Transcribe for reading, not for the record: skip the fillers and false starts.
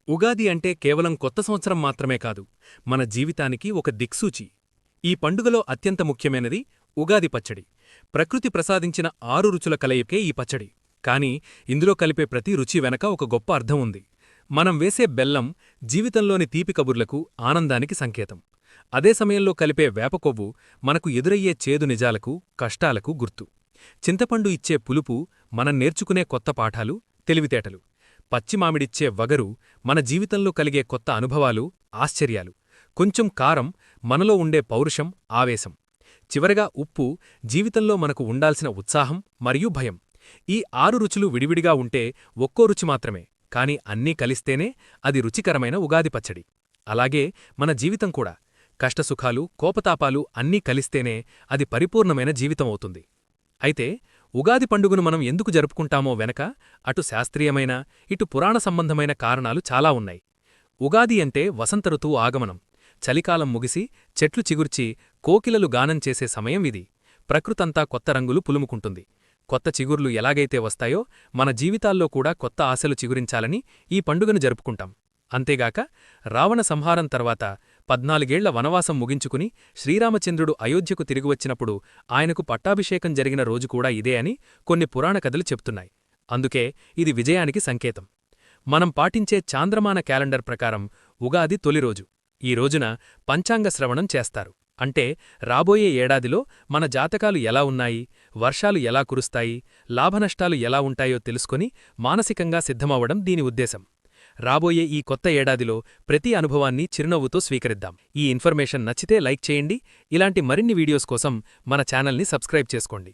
ఉగాది అంటే కేవలం కొత్త సంవత్సరం మాత్రమే కాదు, మన జీవితానికి ఒక దిక్సూచి. ఈ పండుగలో అత్యంత ముఖ్యమైనది ఉగాది పచ్చడి. ప్రకృతి ప్రసాదించిన 6 రుచుల కలయికే ఈ పచ్చడి. కాని ఇందులో కలిపే ప్రతి రుచి వెనక ఒక గొప్ప అర్థం ఉంది. మనం వేసే బెల్లం జీవితంలోని తీపి కబుర్లకు, ఆనందానికి సంకేతం. అదే సమయంలో కలిపే వేపకొవ్వు మనకు ఎదురయ్యే చేదు నిజాలకు, కష్టాలకు గుర్తు. చింతపండు ఇచ్చే పులుపు మనం నేర్చుకునే కొత్త పాఠాలు, తెలివితేటలు. పచ్చిమామిడిచ్చే వగరు మన జీవితంలో కలిగే కొత్త అనుభవాలు, ఆశ్చర్యాలు. కొంచెం కారం మనలో ఉండే పౌరుషం, ఆవేశం. చివరగా ఉప్పు జీవితంలో మనకు ఉండాల్సిన ఉత్సాహం మరియు భయం. ఈ 6 రుచులు విడివిడిగా ఉంటే ఒక్కో రుచి మాత్రమే, కాని అన్నీ కలిస్తేనే అది రుచికరమైన ఉగాది పచ్చడి. అలాగే మన జీవితం కూడా కష్టసుఖాలు, కోపతాపాలు అన్నీ కలిస్తేనే అది పరిపూర్ణమైన జీవితమవుతుంది. అయితే ఉగాది పండుగను మనం ఎందుకు జరుపుకుంటామో వెనక అటు శాస్త్రీయమైన, ఇటు పురాణ సంబంధమైన కారణాలు చాలా ఉన్నాయి. ఉగాది అంటే వసంత ఋతువు ఆగమనం. చలికాలం ముగిసి చెట్లు చిగుర్చి కోకిలలు గానం చేసే సమయం ఇది. ప్రకృతంతా కొత్త రంగులు పులుముకుంటుంది. కొత్త చిగుర్లు ఎలాగైతే వస్తాయో మన జీవితాల్లో కూడా కొత్త ఆశలు చిగురించాలని ఈ పండుగను జరుపుకుంటాం. అంతేగాక రావణ సంహారం తర్వాత 14 ఏళ్ల వనవాసం ముగించుకుని శ్రీరామచంద్రుడు అయోధ్యకు తిరిగివచ్చినప్పుడు ఆయనకు పట్టాభిషేకం జరిగిన రోజు కూడా ఇదే అని కొన్ని పురాణ కథలు చెప్తున్నాయి. అందుకే ఇది విజయానికి సంకేతం. మనం పాటించే చాంద్రమాన క్యాలెండర్ ప్రకారం ఉగాది తొలిరోజు. ఈ రోజున పంచాంగ శ్రవణం చేస్తారు. అంటే రాబోయే ఏడాదిలో మన జాతకాలు ఎలా ఉన్నాయి, వర్షాలు ఎలా కురుస్తాయి, లాభనష్టాలు ఎలా ఉంటాయో తెలుసుకొని మానసికంగా సిద్ధమవ్వడం దీని ఉద్దేశం. రాబోయే ఈ కొత్త ఏడాదిలో ప్రతి అనుభవాన్ని చిరునవ్వుతో స్వీకరిద్దాం. ఈ ఇన్ఫర్మేషన్ నచ్చితే లైక్ చేయండి. ఇలాంటి మరిన్ని వీడియోస్ కోసం మన ఛానల్ని సబ్స్క్రైబ్ చేసుకోండి.